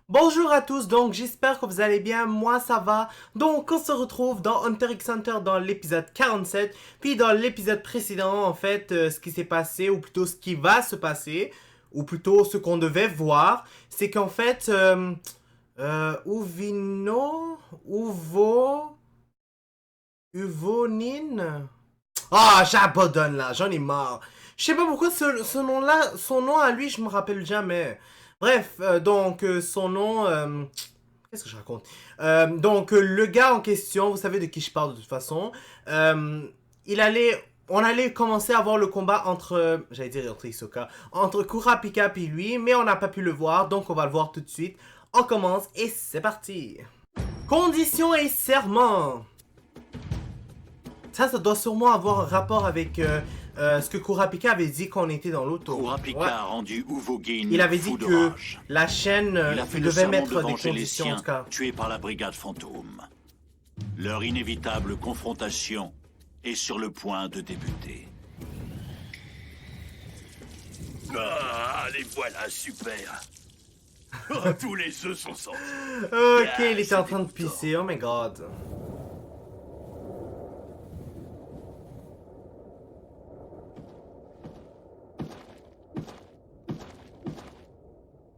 Bonjour à tous, donc j'espère que vous allez bien, moi ça va. Donc on se retrouve dans Hunter x Hunter dans l'épisode 47. Puis dans l'épisode précédent, en fait, ce qui s'est passé, ou plutôt ce qui va se passer, ou plutôt ce qu'on devait voir, c'est qu'en fait, Uvino, Uvonin... Ah, j'abandonne là, j'en ai marre. Je sais pas pourquoi ce nom-là, son nom à lui, je me rappelle jamais. Bref, son nom... qu'est-ce que je raconte? Le gars en question, vous savez de qui je parle de toute façon, il allait... On allait commencer à voir le combat entre... J'allais dire entre Hisoka. Entre Kurapika et lui, mais on n'a pas pu le voir, donc on va le voir tout de suite. On commence et c'est parti. Conditions et serment. Ça doit sûrement avoir un rapport avec ce que Kurapika avait dit quand on était dans l'auto. Kurapika a rendu Uvogin Il avait dit fou de que rage. la chaîne Il a fait le devait serment mettre de des venger les conditions, en siens, tout cas. tués par la brigade fantôme. Leur inévitable confrontation est sur le point de débuter. Ah, les voilà, super. Oh, tous les œufs sont sortis. Ok, il était en train de pisser, oh my god.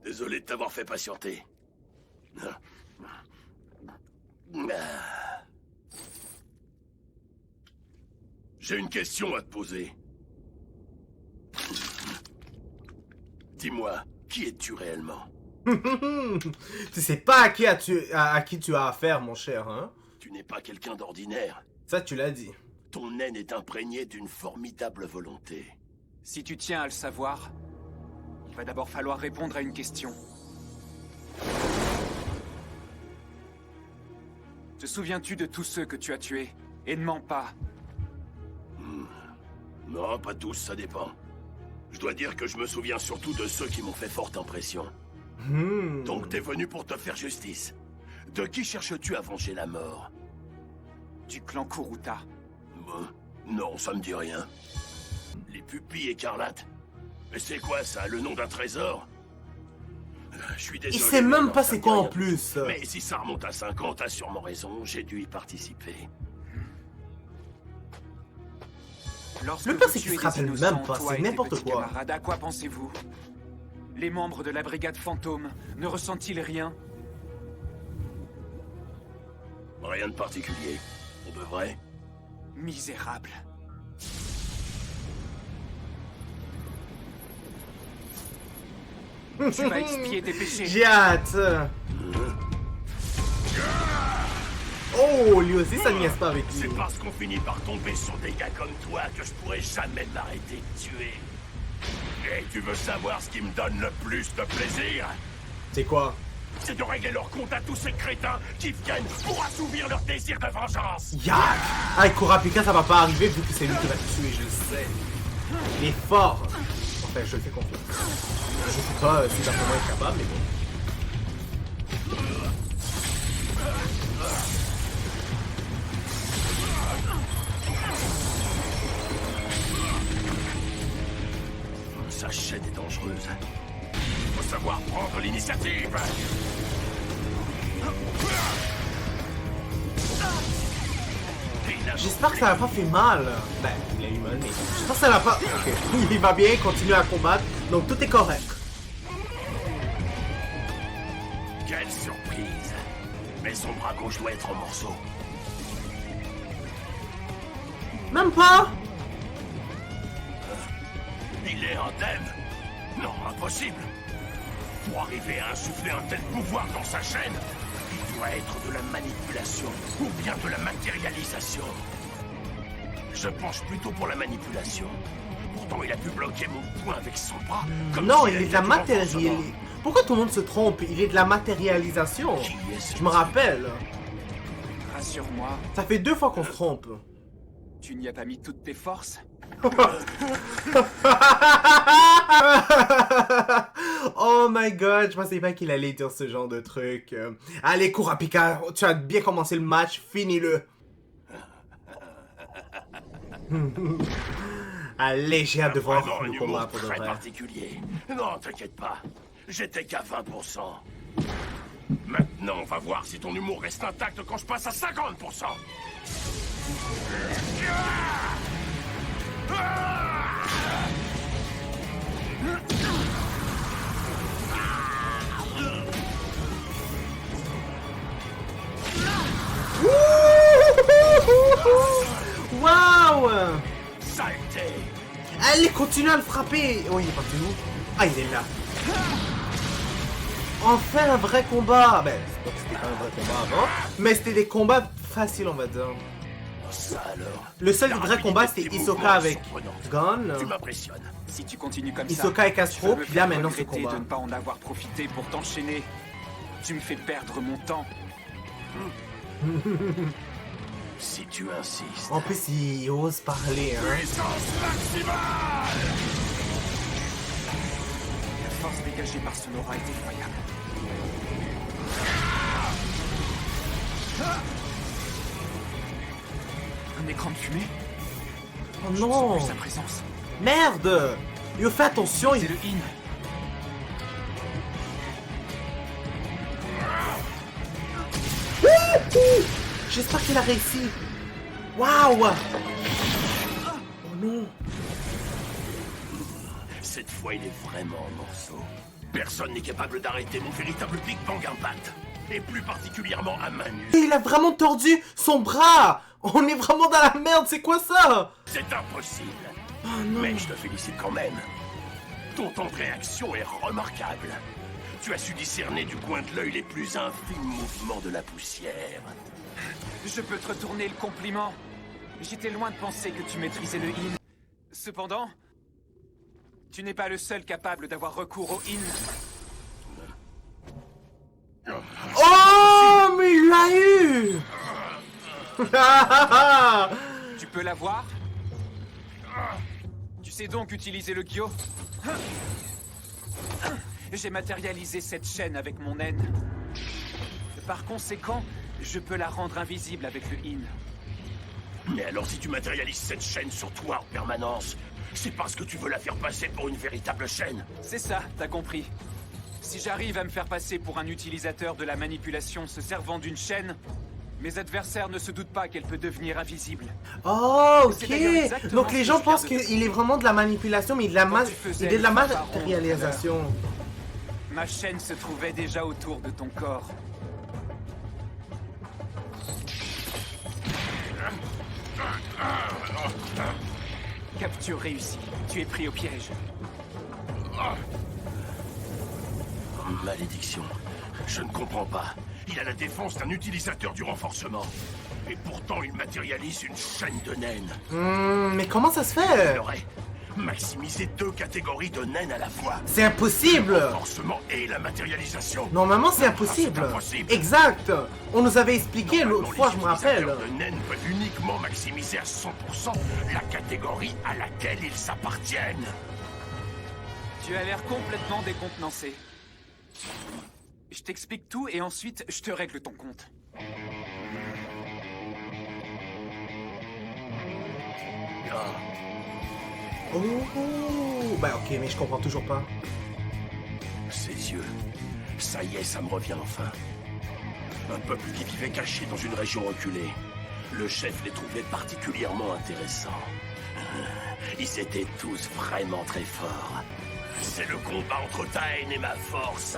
Désolé de t'avoir fait patienter. J'ai une question à te poser. Dis-moi, qui es-tu réellement? Tu sais pas à qui tu as affaire, mon cher, hein? Tu n'es pas quelqu'un d'ordinaire. Ça, tu l'as dit. Ton haine est imprégnée d'une formidable volonté. Si tu tiens à le savoir, il va d'abord falloir répondre à une question. Te souviens-tu de tous ceux que tu as tués? Et ne mens pas. Non, pas tous, ça dépend. Je dois dire que je me souviens surtout de ceux qui m'ont fait forte impression. Donc t'es venu pour te faire justice. De qui cherches-tu à venger la mort? Du clan Kuruta. Non, ça me dit rien. Les pupilles écarlates? Mais c'est quoi ça, le nom d'un trésor? Je suis désolé. Il sait mais même non, pas ça c'est me quoi dit en rien du plus. tout. Mais si ça remonte à 5 ans, t'as sûrement raison, j'ai dû y participer. Lorsque Le pire, vous c'est qu'il tuez se des rappelle innocents, même pas, toi c'est et tes n'importe petits quoi. camarades, à quoi pensez-vous? Les membres de la brigade fantôme ne ressentent-ils rien? Rien de particulier. On devrait. Misérable. Tu vas expier tes péchés. J'ai hâte. Oh, lui aussi, ça ne niaise pas avec lui. C'est parce qu'on finit par tomber sur des gars comme toi que je pourrais jamais m'arrêter de tuer. Et tu veux savoir ce qui me donne le plus de plaisir? C'est quoi? C'est de régler leur compte à tous ces crétins qui viennent pour assouvir leur désir de vengeance. Yak! Avec Kurapika, ça va pas arriver vu que c'est lui qui va te tuer, je le sais. Il est fort. Enfin, je le fais confiance. Je sais pas si personnellement est capable, mais bon. Sa chaîne est dangereuse. Faut savoir prendre l'initiative. J'espère que ça n'a pas fait mal. Ben, il a eu mal, mais j'espère que ça n'a pas... Ok, il va bien continuer à combattre, donc tout est correct. Quelle surprise. Mais son bras gauche doit être en morceaux. Même pas. Il est indemne. Non, impossible. Pour arriver à insuffler un tel pouvoir dans sa chaîne, il doit être de la manipulation ou bien de la matérialisation. Je penche plutôt pour la manipulation. Pourtant, il a pu bloquer mon poing avec son bras. Comme Non, s'il il est de était la tout matérialisation. renforcement. Pourquoi tout le monde se trompe? Il est de la matérialisation. Qui est ce Je me type? rappelle. Rassure-moi, Ça fait 2 fois qu'on se trompe. tu n'y as pas mis toutes tes forces? Oh my god, je pensais pas qu'il allait dire ce genre de truc. Allez, Kurapika, tu as bien commencé le match, finis-le. Allez, j'ai hâte de voir Vraiment un le humour combat pour de très vrai. particulier. Non, t'inquiète pas. J'étais qu'à 20%. Maintenant, on va voir si ton humour reste intact quand je passe à 50%. Waouh! Saleté! Allez, continue à le frapper! Oh, il est parti où? Ah, il est là. Enfin un vrai combat! Ben, c'est pas que c'était pas un vrai combat avant, mais c'était des combats faciles, on va dire. Ça alors. Le seul La vrai rapidité combat, de c'était tes Hisoka mouvements est avec surprenante. Gon. Tu m'impressionnes. Si tu continues comme ça, Hisoka et tu vas Castro, me puis là faire maintenant ce regretter combat. de ne pas en avoir profité pour t'enchaîner. Tu me fais perdre mon temps. Si tu insistes. En plus, il ose parler, hein. Puissance maximale! La force dégagée par son aura est effroyable. Un écran de fumée? Oh Je ne non! sens plus sa présence. Merde! Yo, fais attention, C'est il... le in. J'espère qu'il a réussi. Waouh! Oh non! Cette fois, il est vraiment en morceaux. Personne n'est capable d'arrêter mon véritable Big Bang Impact. Et plus particulièrement à main nue. Il a vraiment tordu son bras! On est vraiment dans la merde, c'est quoi ça? C'est impossible. Oh non! Mais je te félicite quand même. Ton temps de réaction est remarquable. Tu as su discerner du coin de l'œil les plus infimes mouvements de la poussière. Je peux te retourner le compliment. J'étais loin de penser que tu maîtrisais le in. Cependant, tu n'es pas le seul capable d'avoir recours au in. Oh, mais il l'a eu! Tu peux l'avoir? Tu sais donc utiliser le Gyo? J'ai matérialisé cette chaîne avec mon naine. Par conséquent, je peux la rendre invisible avec le in. Mais alors si tu matérialises cette chaîne sur toi en permanence, c'est parce que tu veux la faire passer pour une véritable chaîne. C'est ça, t'as compris. Si j'arrive à me faire passer pour un utilisateur de la manipulation se servant d'une chaîne, mes adversaires ne se doutent pas qu'elle peut devenir invisible. Oh, C'est ok! d'ailleurs exactement Donc ce les que gens je viens pensent de qu'il est vraiment de la manipulation, mais il est de la, Quand tu faisais il est de la le fanfaron matérialisation. Ma chaîne se trouvait déjà autour de ton corps. Capture réussie. Tu es pris au piège. Malédiction. Je ne comprends pas. Il a la défense d'un utilisateur du renforcement. Et pourtant, il matérialise une chaîne de naines. Mais comment ça se Il fait? aurait maximisé deux catégories de naines à la fois. C'est impossible! Le renforcement et la matérialisation. Normalement, c'est impossible. C'est impossible. Exact! On nous avait expliqué l'autre Normalement, fois, les je me rappelle. utilisateurs de naines peuvent uniquement maximiser à 100% la catégorie à laquelle ils appartiennent. Tu as l'air complètement décontenancé. Je t'explique tout et ensuite je te règle ton compte. Oh! Bah ok, mais je comprends toujours pas. Ses yeux. Ça y est, ça me revient enfin. Un peuple qui vivait caché dans une région reculée. Le chef les trouvait particulièrement intéressants. Ils étaient tous vraiment très forts. C'est le combat entre ta haine et ma force.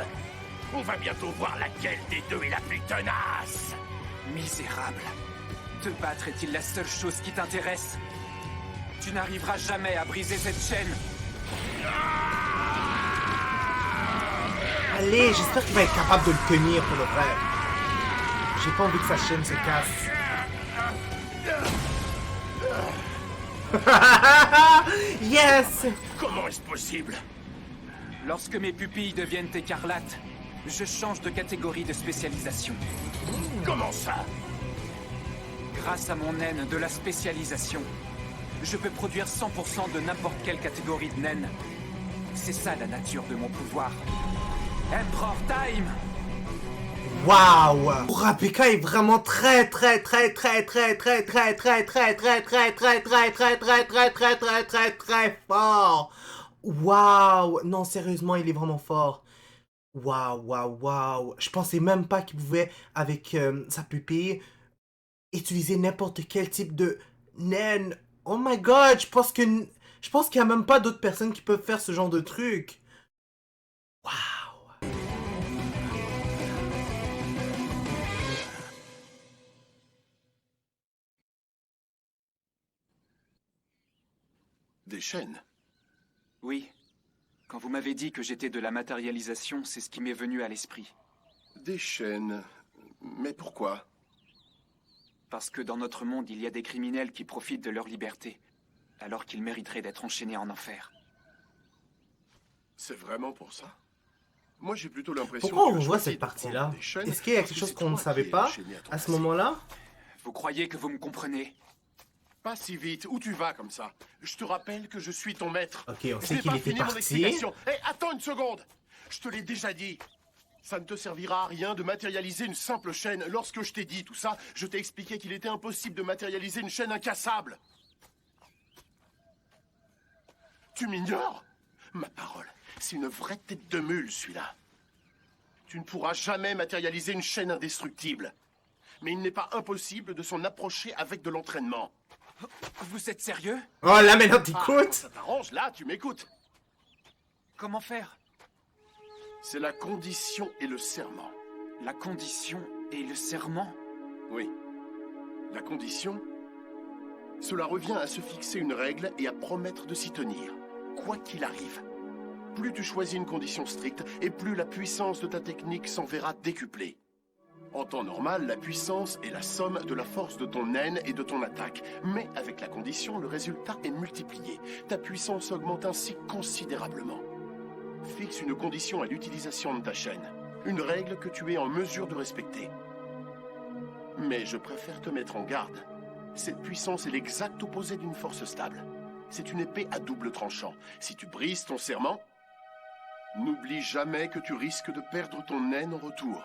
On va bientôt voir laquelle des deux est la plus tenace. Misérable. Te battre est-il la seule chose qui t'intéresse? Tu n'arriveras jamais à briser cette chaîne. Allez, j'espère qu'il va être capable de le tenir pour le vrai. J'ai pas envie que sa chaîne se casse. Yes! Comment est-ce possible? Lorsque mes pupilles deviennent écarlates, je change de catégorie de spécialisation. Comment ça? Grâce à mon naine de la spécialisation, je peux produire 100% de n'importe quelle catégorie de naine. C'est ça la nature de mon pouvoir. Emperor Time! Waouh! Kurapika est vraiment très fort. Waouh! Non, sérieusement, il est vraiment fort. Waouh, waouh, waouh. Je pensais même pas qu'il pouvait, avec sa pupille, utiliser n'importe quel type de naine. Oh my god, je pense qu'il y a même pas d'autres personnes qui peuvent faire ce genre de truc. Waouh. Des chaînes? Oui. Quand vous m'avez dit que j'étais de la matérialisation, c'est ce qui m'est venu à l'esprit. Des chaînes? Mais pourquoi? Parce que dans notre monde, il y a des criminels qui profitent de leur liberté, alors qu'ils mériteraient d'être enchaînés en enfer. C'est vraiment pour ça? Moi, j'ai plutôt l'impression Pourquoi on que revoit choisis cette de partie-là? prendre des chaînes Est-ce qu'il y a parce quelque que chose c'est qu'on ne toi savait qui es pas enchaîné à ton à ce passé. moment-là? Vous croyez que vous me comprenez? Pas si vite. Où tu vas comme ça? Je te rappelle que je suis ton maître. Ok, on Je sait n'ai qu'il pas était fini mon parti. explication. Hé, attends une seconde. Je te l'ai déjà dit. Ça ne te servira à rien de matérialiser une simple chaîne. Lorsque je t'ai dit tout ça, je t'ai expliqué qu'il était impossible de matérialiser une chaîne incassable. Tu m'ignores? Ma parole, c'est une vraie tête de mule, celui-là. Tu ne pourras jamais matérialiser une chaîne indestructible. Mais il n'est pas impossible de s'en approcher avec de l'entraînement. Vous êtes sérieux? Oh là, maintenant Ah, t'écoutes! ça t'arrange, là, tu m'écoutes. Comment faire? C'est la condition et le serment. La condition et le serment? Oui. La condition, cela revient à se fixer une règle et à promettre de s'y tenir, quoi qu'il arrive. Plus tu choisis une condition stricte, et plus la puissance de ta technique s'en verra décuplée. En temps normal, la puissance est la somme de la force de ton naine et de ton attaque. Mais avec la condition, le résultat est multiplié. Ta puissance augmente ainsi considérablement. Fixe une condition à l'utilisation de ta chaîne. Une règle que tu es en mesure de respecter. Mais je préfère te mettre en garde. Cette puissance est l'exact opposé d'une force stable. C'est une épée à double tranchant. Si tu brises ton serment, n'oublie jamais que tu risques de perdre ton naine en retour.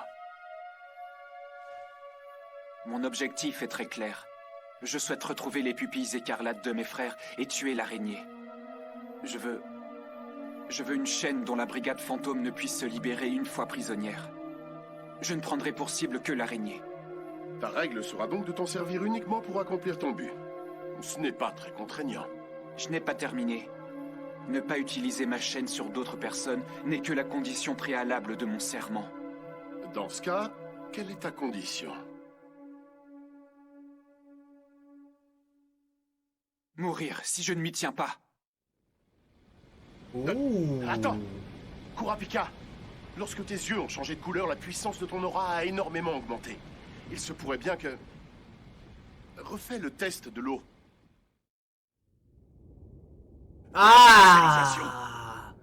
Mon objectif est très clair. Je souhaite retrouver les pupilles écarlates de mes frères et tuer l'araignée. Je veux une chaîne dont la brigade fantôme ne puisse se libérer une fois prisonnière. Je ne prendrai pour cible que l'araignée. Ta règle sera donc de t'en servir uniquement pour accomplir ton but. Ce n'est pas très contraignant. Je n'ai pas terminé. Ne pas utiliser ma chaîne sur d'autres personnes n'est que la condition préalable de mon serment. Dans ce cas, quelle est ta condition? Mourir si je ne m'y tiens pas. Ouh. Attends. Kurapika, lorsque tes yeux ont changé de couleur, la puissance de ton aura a énormément augmenté. Il se pourrait bien que... Refais le test de l'eau. Ah!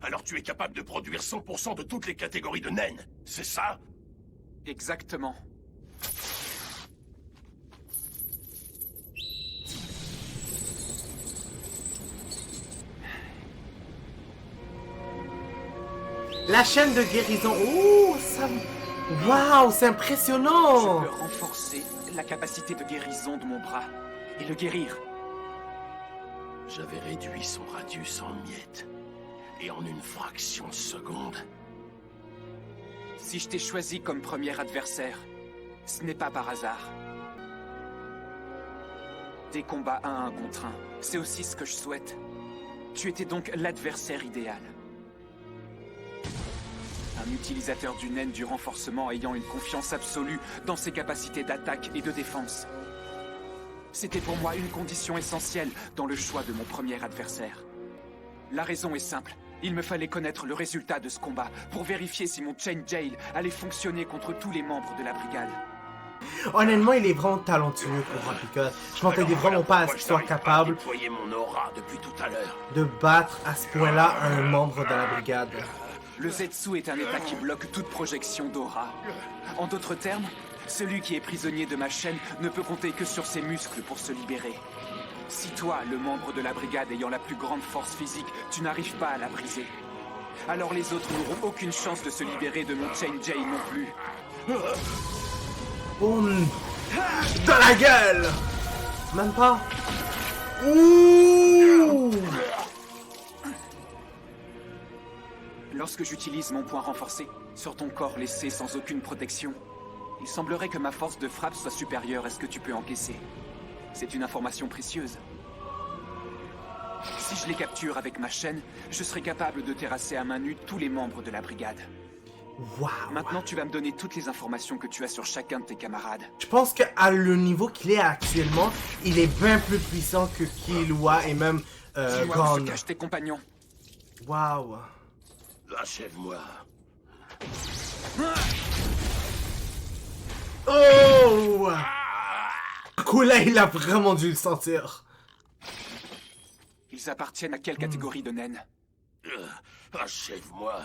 Alors tu es capable de produire 100% de toutes les catégories de naines, c'est ça? Exactement. La chaîne de guérison. Ouh, ça... Waouh, c'est Je impressionnant! peux renforcer la capacité de guérison de mon bras et le guérir. J'avais réduit son radius en miettes. Et en une fraction de seconde. Si je t'ai choisi comme premier adversaire, ce n'est pas par hasard. Des combats 1 contre 1, c'est aussi ce que je souhaite. Tu étais donc l'adversaire idéal. Un utilisateur du naine du renforcement ayant une confiance absolue dans ses capacités d'attaque et de défense. C'était pour moi une condition essentielle dans le choix de mon premier adversaire. La raison est simple. Il me fallait connaître le résultat de ce combat pour vérifier si mon Chain Jail allait fonctionner contre tous les membres de la brigade. Honnêtement, il est vraiment talentueux, Kurapika. Je m'entendais vraiment pas à ce qu'il soit capable Déployer mon aura depuis tout à l'heure. de battre à ce point-là un membre de la brigade. Le Zetsu est un état qui bloque toute projection d'aura. En d'autres termes, celui qui est prisonnier de ma chaîne ne peut compter que sur ses muscles pour se libérer. Si toi, le membre de la brigade ayant la plus grande force physique, tu n'arrives pas à la briser, alors les autres n'auront aucune chance de se libérer de mon Chain Jail non plus. Boum! Dans la gueule! Même pas. Ouh! Lorsque j'utilise mon point renforcé sur ton corps laissé sans aucune protection, il semblerait que ma force de frappe soit supérieure à ce que tu peux encaisser. C'est une information précieuse. Si je les capture avec ma chaîne, je serai capable de terrasser à main nue tous les membres de la brigade. Waouh. Maintenant, tu vas me donner toutes les informations que tu as sur chacun de tes camarades. Je pense qu'à le niveau qu'il est actuellement, il est bien plus puissant que Killua et même Dis-moi où se Gon. cachent tes compagnons. Waouh. Achève-moi. Oh! Cool, il a vraiment dû le sentir. Ils appartiennent à quelle catégorie de naines? Achève-moi.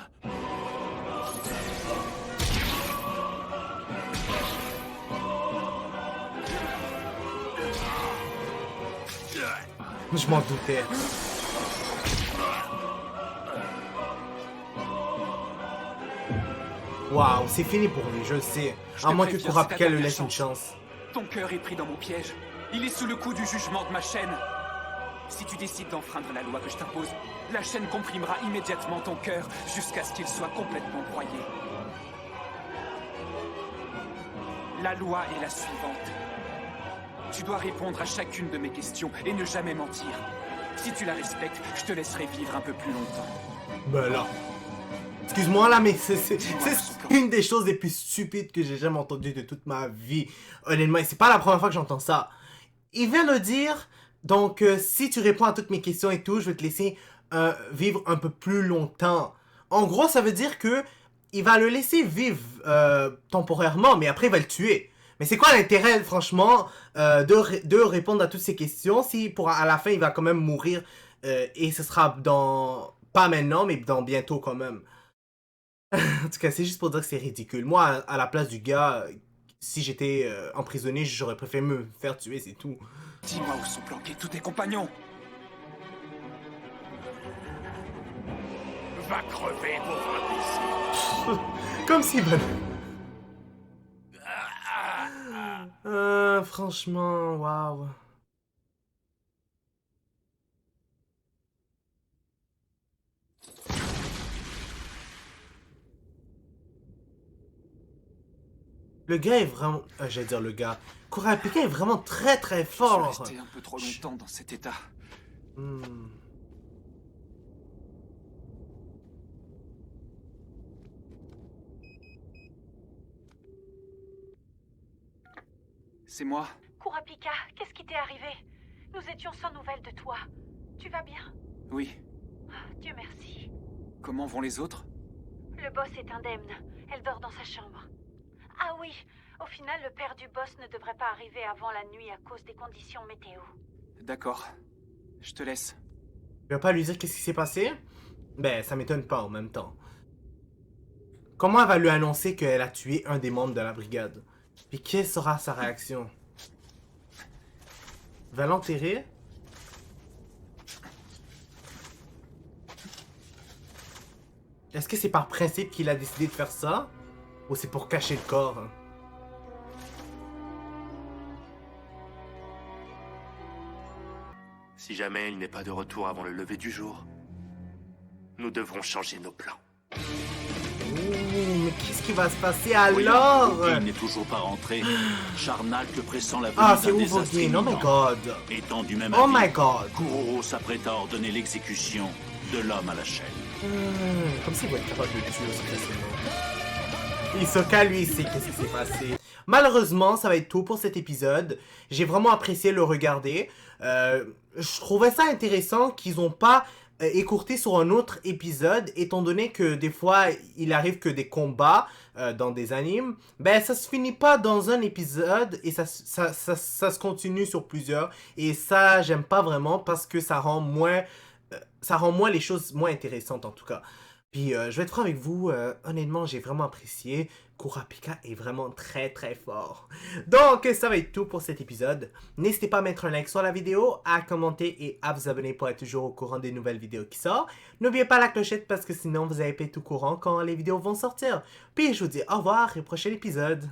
Je m'en doutais. Waouh, c'est fini pour lui, je le sais. Je À te moins que préviens, Kurapika c'est ta lui dernière laisse une chance. chance. Ton cœur est pris dans mon piège. Il est sous le coup du jugement de ma chaîne. Si tu décides d'enfreindre la loi que je t'impose, la chaîne comprimera immédiatement ton cœur jusqu'à ce qu'il soit complètement broyé. La loi est la suivante. Tu dois répondre à chacune de mes questions et ne jamais mentir. Si tu la respectes, je te laisserai vivre un peu plus longtemps. Ben là. Excuse-moi là, mais c'est une des choses les plus stupides que j'ai jamais entendues de toute ma vie. Honnêtement, et c'est pas la première fois que j'entends ça. Il vient de dire, donc si tu réponds à toutes mes questions et tout, je vais te laisser vivre un peu plus longtemps. En gros, ça veut dire que il va le laisser vivre temporairement, mais après il va le tuer. Mais c'est quoi l'intérêt, franchement, de répondre à toutes ces questions si à la fin il va quand même mourir et ce sera dans... Pas maintenant, mais dans bientôt quand même. En tout cas, c'est juste pour dire que c'est ridicule. Moi, à la place du gars, si j'étais emprisonné, j'aurais préféré me faire tuer, c'est tout. Dis-moi où sont planqués tous tes compagnons. Va crever, pauvre imbécile. Comme si... franchement, waouh. Le gars est vraiment... j'allais dire le gars. Kurapika est vraiment très très Je suis fort. resté un peu trop longtemps dans cet état. Hmm. C'est moi. Kurapika, qu'est-ce qui t'est arrivé? Nous étions sans nouvelles de toi. Tu vas bien? Oui. Ah, Dieu merci. Comment vont les autres? Le boss est indemne. Elle dort dans sa chambre. Ah oui, au final, le père du boss ne devrait pas arriver avant la nuit à cause des conditions météo. D'accord. Je te laisse. Tu vas pas lui dire qu'est-ce qui s'est passé? Ben, ça m'étonne pas en même temps. Comment elle va lui annoncer qu'elle a tué un des membres de la brigade? Puis quelle sera sa réaction? Elle va l'enterrer? Est-ce que c'est par principe qu'il a décidé de faire ça? Ou c'est pour cacher le corps? Hein? Si jamais il n'est pas de retour avant le lever du jour, nous devrons changer nos plans. Ouh, mais qu'est-ce qui va se passer alors? Il n'est toujours pas rentré. Charnal que pressent la venue Ah, c'est d'un désastre Uvogin, oh my imminent. god. Étant du même Oh avis, my god. Kuroro s'apprête à ordonner l'exécution de l'homme à la chaîne. Comme s'il va être capable de le tuer aussi facilement. Hisoka, lui, il sait qu'est-ce qui s'est passé. Malheureusement, ça va être tout pour cet épisode. J'ai vraiment apprécié le regarder. Je trouvais ça intéressant qu'ils n'ont pas écourté sur un autre épisode, étant donné que des fois, il arrive que des combats dans des animes, ben ça se finit pas dans un épisode et ça se continue sur plusieurs. Et ça, j'aime pas vraiment parce que ça rend moins les choses moins intéressantes en tout cas. Puis je vais être franc avec vous, honnêtement j'ai vraiment apprécié. Kurapika est vraiment très très fort. Donc ça va être tout pour cet épisode. N'hésitez pas à mettre un like sur la vidéo, à commenter et à vous abonner pour être toujours au courant des nouvelles vidéos qui sortent. N'oubliez pas la clochette parce que sinon vous n'allez pas être au courant quand les vidéos vont sortir. Puis je vous dis au revoir et au prochain épisode.